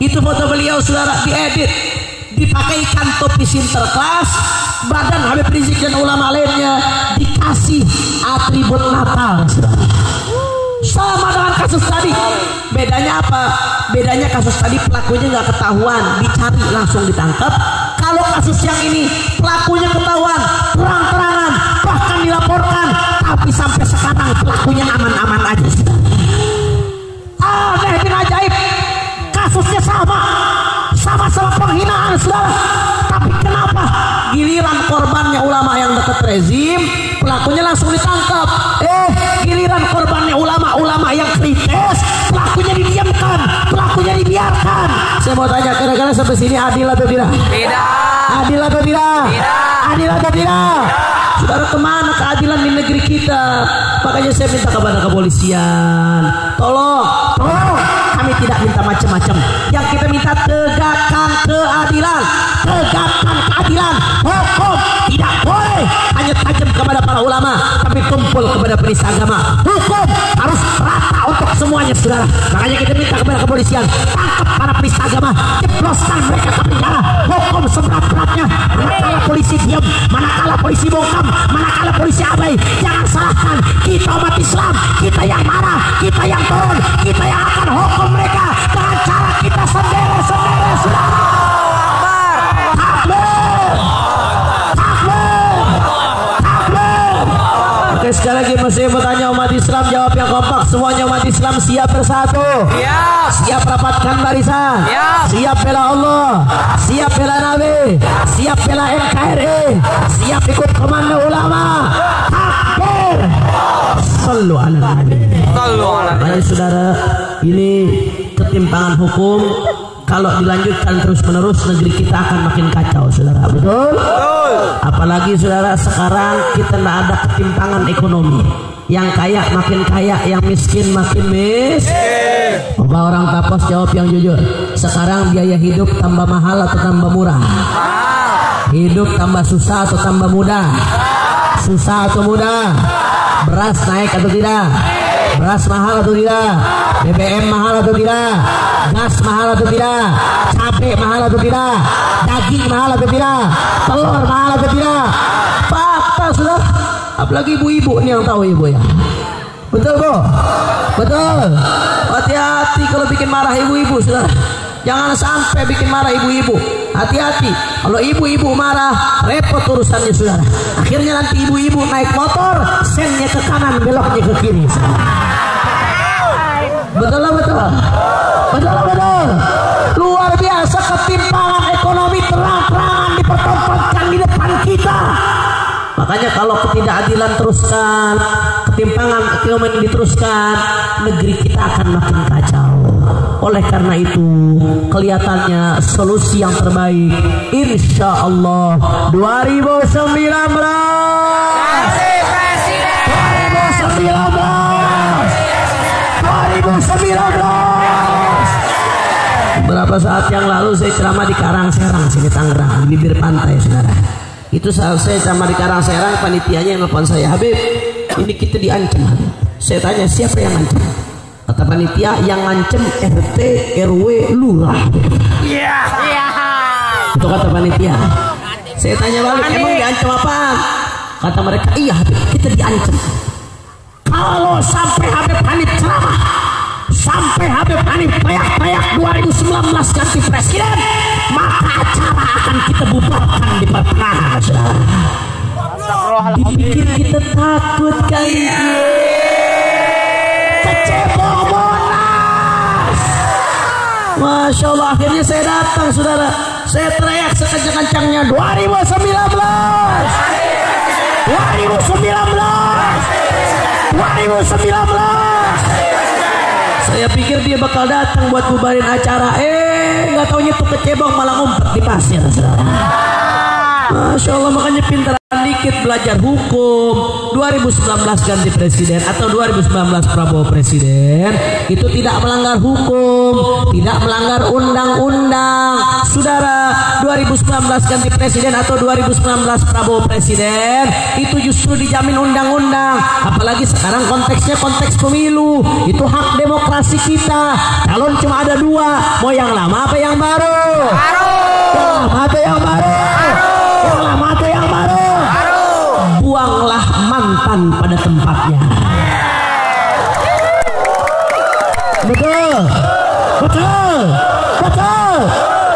Speaker 1: Itu foto beliau saudara diedit, dipakaikan topi Sinterklas, badan Habib Rizik dan ulama lainnya dikasih atribut Natal saudara. Sama dengan kasus tadi. Bedanya apa? Bedanya kasus tadi pelakunya nggak ketahuan, dicari langsung ditangkap. Kalau kasus yang ini pelakunya ketahuan, terang-terangan, bahkan dilaporkan, tapi sampai sekarang pelakunya aman-aman aja. Aneh dan ajaib. Kasusnya sama-sama penghinaan saudara. Tapi kenapa giliran korbannya ulama yang dekat rezim, pelakunya langsung ditangkap? Giliran korbannya ulama yang kritis, pelakunya didiamkan, pelakunya dibiarkan. Saya mau tanya, kira-kira sampai sini adil atau tidak?
Speaker 2: Tidak.
Speaker 1: Adil atau tidak?
Speaker 2: Tidak.
Speaker 1: Adil atau tidak? Saudara, kemana keadilan di negeri kita? Makanya saya minta kepada kepolisian, tolong, kami tidak minta macam-macam. Yang kita minta tegakkan keadilan, hukum tidak boleh hanya tajam kepada para ulama, tapi tumpul kepada penista agama. Hukum harus rata untuk semuanya saudara. Makanya kita minta kepada kepolisian, tangkap para penista agama, jebloskan mereka ke penjara, hukum seberat-beratnya. Manakala polisi diam, manakala polisi bongkam, manakala polisi abai, jangan salahkan kita umat Islam, kita yang marah, kita yang turun, kita yang akan hukum mereka dengan cara kita sendiri-sendiri saudara. Oke, sekali lagi masih bertanya umat Islam, jawab yang kompak. Semuanya umat Islam siap bersatu, siap rapatkan barisan, siap bela Allah, siap bela Nabi, siap bela NKRI, siap ikut komando ulama. Takbir, sallu ala Nabi. Makanya saudara, ini ketimpangan hukum kalau dilanjutkan terus-menerus negeri kita akan makin kacau saudara, betul? Apalagi saudara sekarang kita tidak ada ketimpangan ekonomi. Yang kaya makin kaya, yang miskin makin miskin. Coba orang Tapos jawab yang jujur. Sekarang biaya hidup tambah mahal atau tambah murah? Hidup tambah susah atau tambah mudah? Susah atau mudah? Beras naik atau tidak? Beras mahal atau tidak? BBM mahal atau tidak? Gas mahal atau tidak? Cabai mahal atau tidak? Daging mahal atau tidak? Telur mahal atau tidak? Fakta sudah. Apalagi ibu-ibu ini yang tahu ibu ya. Betul bu? Betul. Hati-hati kalau bikin marah ibu-ibu sudah. Jangan sampai bikin marah ibu-ibu. Hati-hati. Kalau ibu-ibu marah, repot urusannya saudara. Akhirnya nanti ibu-ibu naik motor, sennya ke kanan, beloknya ke kiri. Betul lah betul. Betul lah betul. Luar biasa ketimpangan ekonomi terang. Makanya kalau ketidakadilan teruskan, ketimpangan ekonomi diteruskan, negeri kita akan makin kacau. Oleh karena itu, kelihatannya solusi yang terbaik, insya Allah 2019. Beberapa saat yang lalu saya ceramah di Karangserang sini Tangerang, di bibir pantai, saudara. Itu saat saya ceramah di Karangserang, panitianya yang nelfon saya, Habib, ini kita diancam, Habib. Saya tanya, siapa yang ngancam? Kata panitia, yang ngancam RT, RW, lurah. Iya. Itu kata panitia. Saya tanya balik, emang diancam apa? Kata mereka, iya Habib, kita diancam. Kalau sampai Habib Hanif ceramah, sampai Habib Hanif payak-payak 2019 ganti presiden, maka acara akan kita bubarkan di pertengahan, saudara. Dipikir kita takut kali ini. Kecebong Monas. Masya Allah, akhirnya saya datang, saudara. Saya teriak sekencang-kencangnya 2019. 2019. Saya pikir dia bakal datang buat bubarin acara, nggak taunya tuh kecebong malah ngumpet di pasir, saudara. Masya Allah, makanya pintaran dikit belajar hukum. 2019 ganti presiden atau 2019 Prabowo presiden itu tidak melanggar hukum, tidak melanggar undang-undang, saudara. 2019 ganti presiden atau 2019 Prabowo presiden itu justru dijamin undang-undang. Apalagi sekarang konteksnya konteks pemilu, itu hak demokrasi kita. Calon cuma ada dua, mau yang lama apa yang baru? Yang lama atau yang baru? Yang lama atau yang baru? Buanglah mantan pada tempatnya. Betul.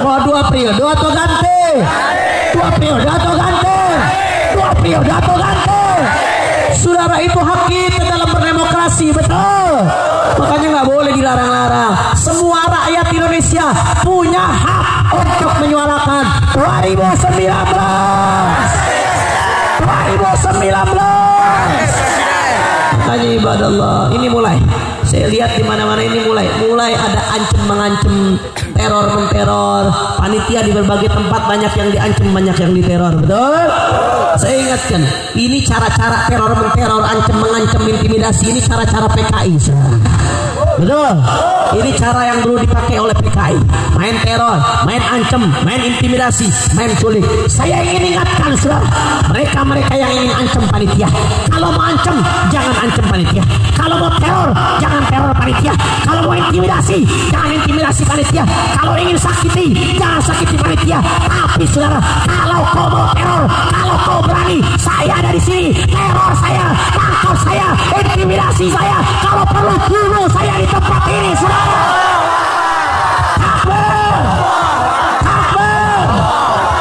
Speaker 1: Mau 2 periode atau ganti? 2 periode atau ganti? 2 periode atau ganti? Saudara, itu hak kita dalam berdemokrasi, betul. Makanya nggak boleh dilarang-larang. Semua rakyat Indonesia punya hak untuk menyuarakan 2019. Makanya ibadah Allah, ini mulai. Saya lihat di mana-mana ini mulai ada mengancam, teror menteror. Panitia di berbagai tempat banyak yang diancam, banyak yang diteror, betul? Saya ingatkan, ini cara-cara teror menteror, ancam mengancam, intimidasi, ini cara-cara PKI, betul? Ini cara yang dulu dipakai oleh PKI, main teror, main ancam, main intimidasi, main culik. Saya ingin ingatkan, saudara, mereka yang ingin ancam panitia, kalau mau ancam jangan ancam panitia, kalau mau teror jangan teror panitia, kalau mau intimidasi jangan intimidasi panitia, kalau ingin sakiti jangan sakiti panitia. Tapi saudara, kalau kau mau teror, kalau kau berani, saya ada di sini. Teror saya, tangkap saya, intimidasi saya, kalau perlu bunuh saya di tempat ini, saudara.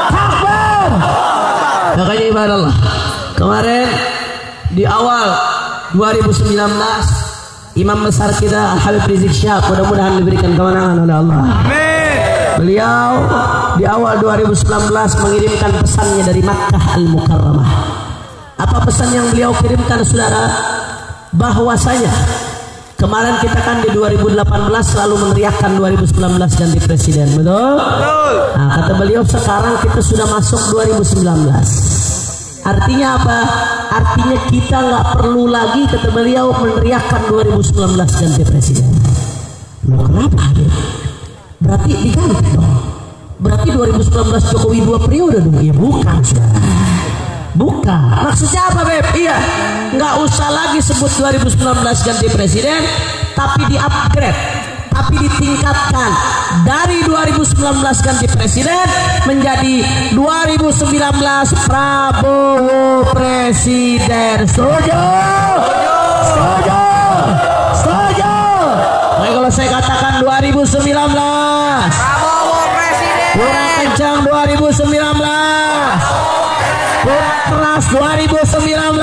Speaker 1: Takbir. Makanya ibadah Allah, kemarin di awal 2019 Imam besar kita Habib Rizik Syihab mudah-mudahan diberikan kemenangan oleh Allah. Amin. Beliau di awal 2019 mengirimkan pesannya dari Makkah Al-Mukarramah. Apa pesan yang beliau kirimkan, saudara? Bahwasanya kemarin kita kan di 2018 selalu meneriakkan 2019 ganti presiden, betul? Nah, kata beliau sekarang kita sudah masuk 2019. Artinya apa? Artinya kita nggak perlu lagi, kata beliau, meneriakkan 2019 ganti presiden. Loh, kenapa? Berarti diganti dong. Berarti 2019 Jokowi 2 periode dong? Ya bukan, saudara. Bukan. Maksudnya apa, Beb? Iya, nggak usah lagi sebut 2019 ganti presiden, tapi di-upgrade, tapi ditingkatkan dari 2019 ganti presiden menjadi 2019 Prabowo presiden. Setuju? Setuju? Setuju? Baik, kalau saya katakan 2019
Speaker 2: Prabowo presiden.
Speaker 1: kurang kencang 2019, kurang keras 2019.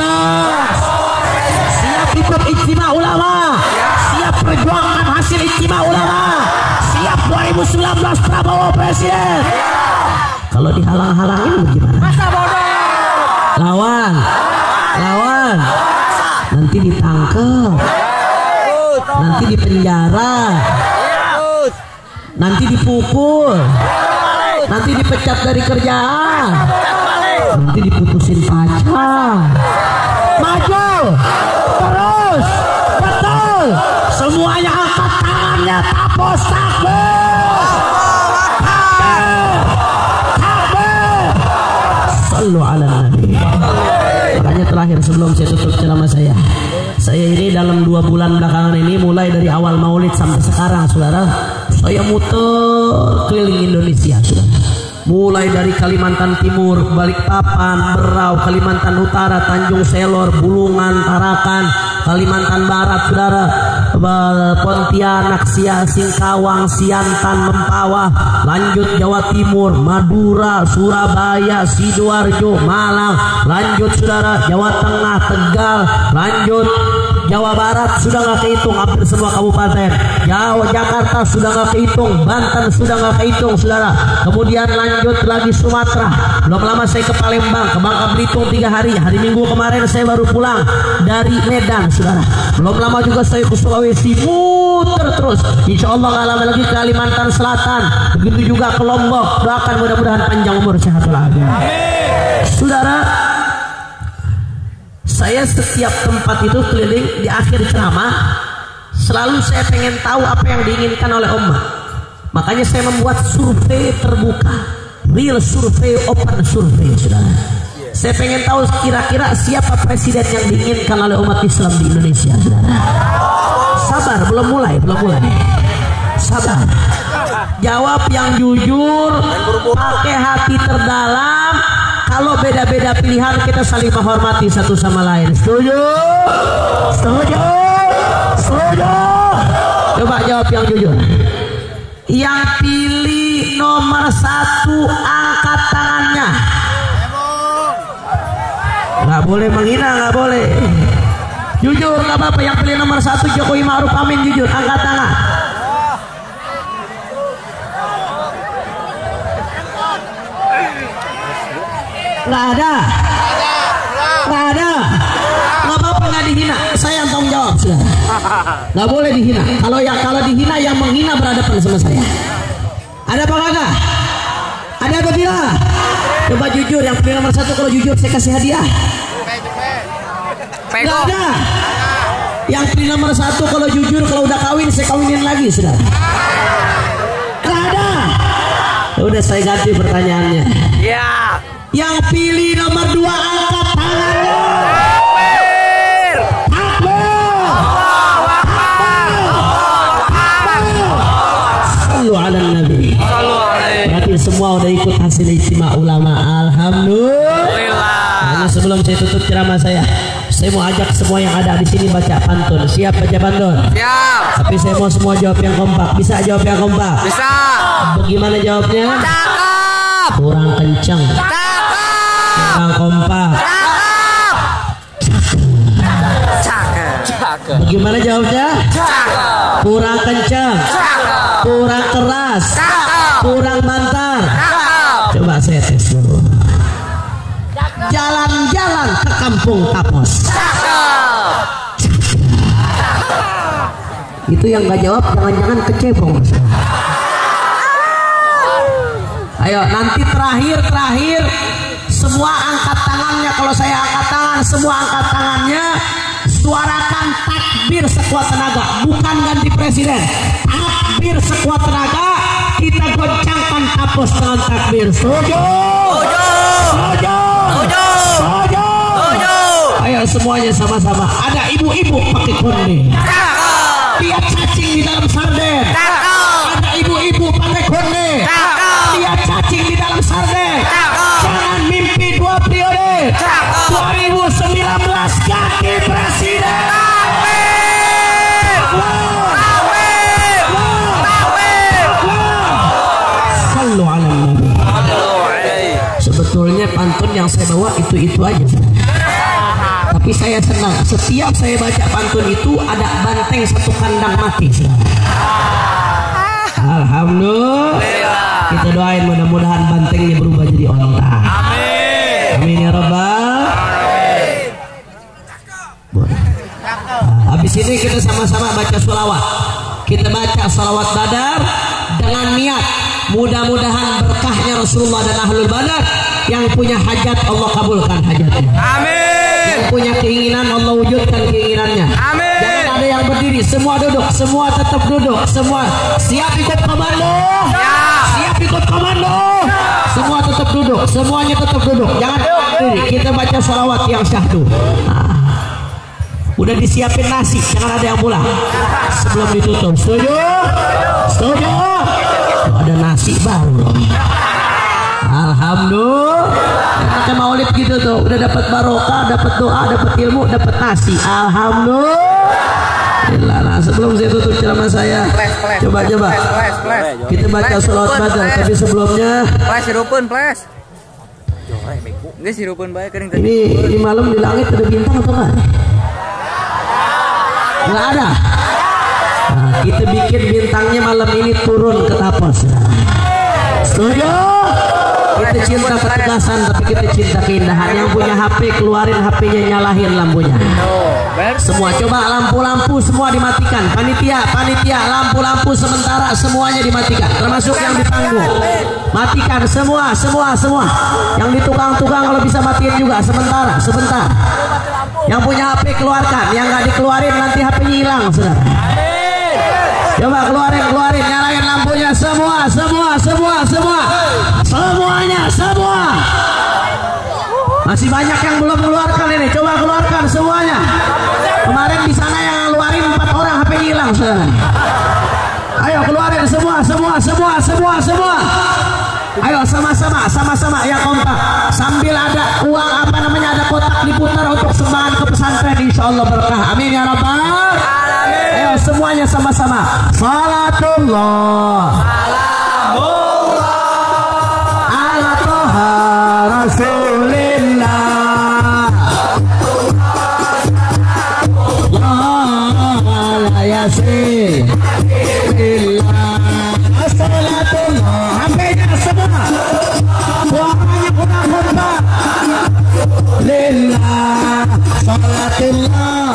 Speaker 1: Siap ikut ijtima ulama, siap perjuangan hasil ijtima ulama, siap 2019 Prabowo presiden. Kalau dihalang-halangin bagaimana?
Speaker 2: Masa bodoh.
Speaker 1: lawan, nanti ditangkap, nanti dipenjara, nanti dipukul, nanti dipecat dari kerjaan, nanti diputusin pacar. Maju terus, betul, semuanya angkat tangannya, tapos takbir, sallu ala nabi. Makanya terakhir sebelum saya tutup ceramah saya ini dalam 2 bulan belakangan ini, mulai dari awal Maulid sampai sekarang, saudara, saya muter keliling Indonesia, saudara. Mulai dari Kalimantan Timur, Balikpapan, Berau, Kalimantan Utara, Tanjung Selor, Bulungan, Tarakan, Kalimantan Barat, saudara, Pontianak, Singkawang, Siantan, Mempawah, lanjut Jawa Timur, Madura, Surabaya, Sidoarjo, Malang, lanjut saudara Jawa Tengah, Tegal, lanjut Jawa Barat, sudah nggak kehitung hampir semua kabupaten. Jakarta sudah nggak kehitung, Banten sudah nggak kehitung, saudara. Kemudian lanjut lagi Sumatera. Belum lama saya ke Palembang, ke Bangka Belitung 3 hari. Hari Minggu kemarin saya baru pulang dari Medan, saudara. Belum lama juga saya ke Sulawesi, muter terus. Insya Allah nggak lama lagi ke Kalimantan Selatan. Begitu juga ke Lombok. Doakan mudah-mudahan panjang umur, sehat walafiat. Saudara, saya setiap tempat itu keliling, di akhir ceramah selalu saya pengen tahu apa yang diinginkan oleh umat. Makanya saya membuat survei terbuka, real survei, open survei, saudara. Saya pengen tahu kira-kira siapa presiden yang diinginkan oleh umat Islam di Indonesia, saudara. Sabar, belum mulai. Sabar. Jawab yang jujur, pakai hati terdalam. Kalau beda-beda pilihan, kita saling menghormati satu sama lain. Setuju? Coba jawab yang jujur. Yang pilih nomor 1 angkat tangannya. Nggak boleh menghina, nggak boleh. Jujur, nggak apa-apa. Yang pilih nomor 1 Jokowi Ma'ruf Amin, jujur, angkat tangan. Nggak ada, nggak apa-apa, nggak dihina. Saya yang tanggung jawab, saudara. Nggak boleh dihina. Kalau dihina, yang menghina berhadapan sama saya. Ada apa kagak? Ada apa bila? Coba jujur, yang pilih nomor 1 kalau jujur saya kasih hadiah. Nggak ada. Yang pilih nomor 1 kalau jujur, kalau udah kawin saya kawinin lagi, saudara. Nggak ada. Udah, saya ganti pertanyaannya. Ya. Yang pilih nomor 2 angkat tangannya. Takbir. Sallu ala nabi. Berarti semua udah ikut hasil ijtima ulama. Alhamdulillah. Nah, sebelum saya tutup ceramah saya mau ajak semua yang ada di sini baca pantun. Siap baca pantun? Siap. Tapi saya mau semua jawab yang kompak. Bisa jawab yang kompak? Bisa. Bagaimana jawabnya? Cakep. Kurang kencang. Kurang kompak. Cakep. Bagaimana jawabnya? Cakep. Kurang kencang. Cakep. Kurang keras. Cakep. Kurang bantar. Cakep. Coba saya tes dulu. Jalan-jalan ke kampung Tapos. Cakep. Itu yang nggak jawab jangan-jangan kecebong. Ayo nanti terakhir semua angkat tangannya. Kalau saya angkat tangan, semua angkat tangannya. Suarakan takbir sekuat tenaga. Bukan ganti presiden. Takbir sekuat tenaga. Kita goncangkan Tapos dengan takbir. Setuju? Ayo semuanya sama-sama. Ada ibu-ibu pakai konde. Lihat cacing di dalam sarden. Ada ibu-ibu pakai konde. Lihat cacing di dalam sarden. Jangan mimpi 2 periode. 2019 ganti presiden. Sallu ala nabi. Sebetulnya pantun yang saya bawa itu aja. Tapi saya senang setiap saya baca pantun itu ada banteng 1 kandang mati. Alhamdulillah. Kita doain mudah-mudahan bantengnya berubah jadi onta. Amin. Amin ya rabbal. kita baca salawat Badar dengan niat mudah-mudahan berkahnya Rasulullah dan Ahlul Badar. Yang punya hajat Allah kabulkan hajatnya.
Speaker 2: Amin.
Speaker 1: Yang punya keinginan Allah wujudkan keinginannya.
Speaker 2: Amin.
Speaker 1: Jangan ada yang berdiri, semua duduk, semua tetap duduk, semua siap ikut komando.
Speaker 2: Ya.
Speaker 1: Siap ikut komando. Semua tetap duduk, semuanya tetap duduk. Jangan berdiri. Kita baca salawat yang syahdu. Udah disiapin nasi, jangan ada yang pulang sebelum ditutup. Setuju? Setuju? Tuh, ada nasi baru. Alhamdulillah. Kita maulid gitu tuh, udah dapat barokah, dapat doa, dapat ilmu, dapat nasi. Alhamdulillah. Nah, sebelum saya tutup ceramah saya, coba kita baca salawat Badar. Tapi sebelumnya,
Speaker 2: Sirupun, Ini sirupun baik kering tadi.
Speaker 1: Ini malam di langit ada bintang atau enggak? Enggak ada. Nah, kita bikin bintangnya malam ini turun ke tapos. Setuju? Kita cinta ketegasan, tapi kita cinta keindahan. Yang punya HP keluarin HP-nya, nyalahin lampunya. Semua coba lampu-lampu semua dimatikan. Panitia lampu-lampu sementara semuanya dimatikan. Termasuk yang di panggung. Matikan semua. Yang di tukang-tukang kalau bisa matiin juga sebentar. Yang punya HP keluarkan, yang nggak dikeluarin nanti HP-nya hilang, saudara. Coba keluarin, nyalain lampunya semua. Semuanya. Masih banyak yang belum keluarkan ini, coba keluarkan semuanya. Kemarin di sana yang ngeluarin 4 orang HP-nya hilang, saudara. Ayo keluarin semua. Ayo sama-sama yang kompak. Sambil ada uang ada kotak diputar untuk sumbangan ke pesantren, insyaallah berkah. Amin ya rabbal alamin. Ayo semuanya sama-sama. Salatullah ala toha rasulillah ala yasin salatullah. Hampirnya semua suaranya udah kompak. Lillah salatullah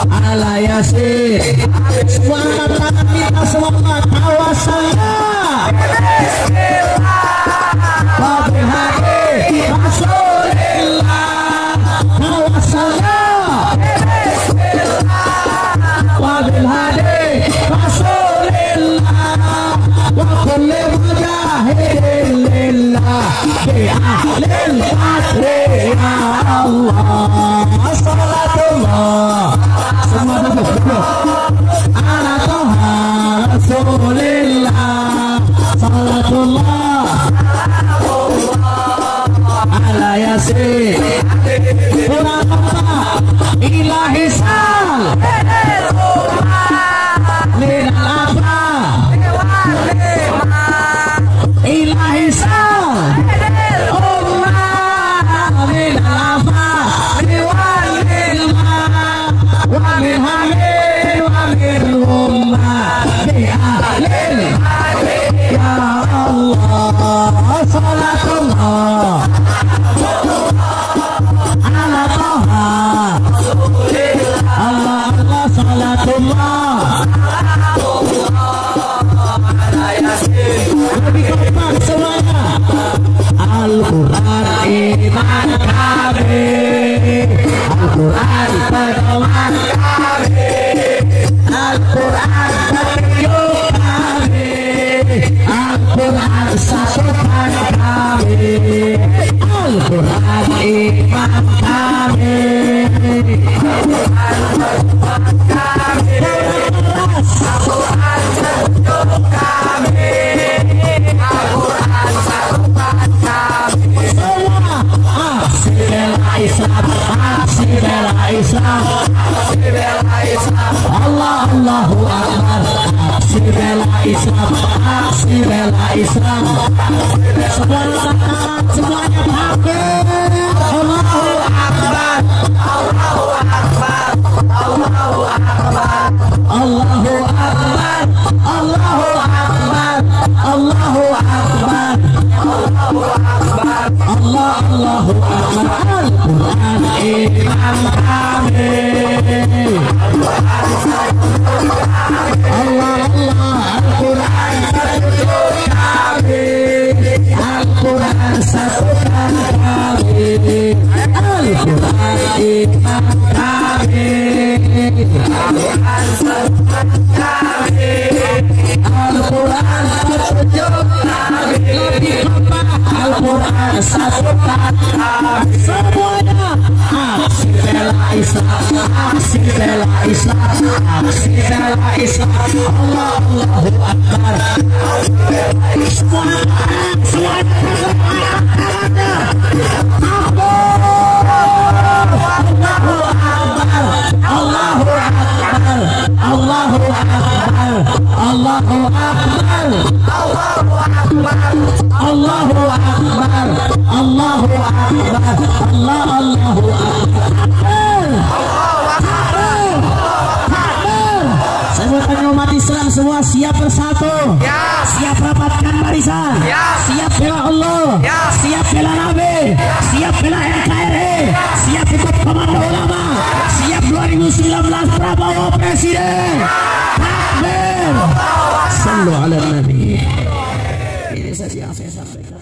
Speaker 1: ala yasin. Semua tangan kita semua tawassallah wabil hadi rasulillah tawassallah wabil hadi rasulillah wa kulli mujahidin lillah bi'ahlil qadri ya Allah. Salatullah semua duduk ala toha rasulillah. Salatullah ala yasin kurang ilahi sal lil apa ilahi sal Allah lil apa liwalil ma walil hamil walil umma bi'ahlil ya Allah. Salatullah ala toha Allah salatullah lebih kompak semuanya. Al-Quran iman kami, Al-Quran pedoman kami, Al-Quran petunjuk kami, Al-Quran satukan kami, Al-Quran iman kami, Al-Quran pedoman kami, Al-Quran petunjuk kami, Al-Quran satukan kami. Semua aksi bela Islam, aksi bela Islam, aksi bela Islam. Allahu Akbar. Aksi bela Islam, aksi bela Islam. Semuanya tangan, semuanya takbir. Allahu Akbar. Allahu Akbar. Allahu Akbar. Allahu Akbar. Allahu Akbar. Allahu Akbar. Allahu Akbar. Allah Allahu Akbar. Al-Quran imam kami. Allah Al-Quran satukan kami. Al-Quran satukan kami. Al-Quran imam kami. Al-Quran satukan kami. Al-Quran petunjuk kami. Lebih kompak. Al-Quran satukan kami. Semuanya aksi bela Islam, aksi bela Islam, aksi bela Islam. Allahu Akbar. Semua Allahu Akbar. Allahu Akbar. Allahu Akbar. Allahu Akbar. Allahu Akbar. Allahu Akbar. Saya bertanya umat Islam semua siap bersatu, siap rapatkan barisan, siap bela Allah, siap bela Nabi, siap bela NKRI, siap ikut komando ulama, siap 2019 Prabowo Presiden. Takbir. Sallu ala Nabi. Ini saja yang saya sampaikan.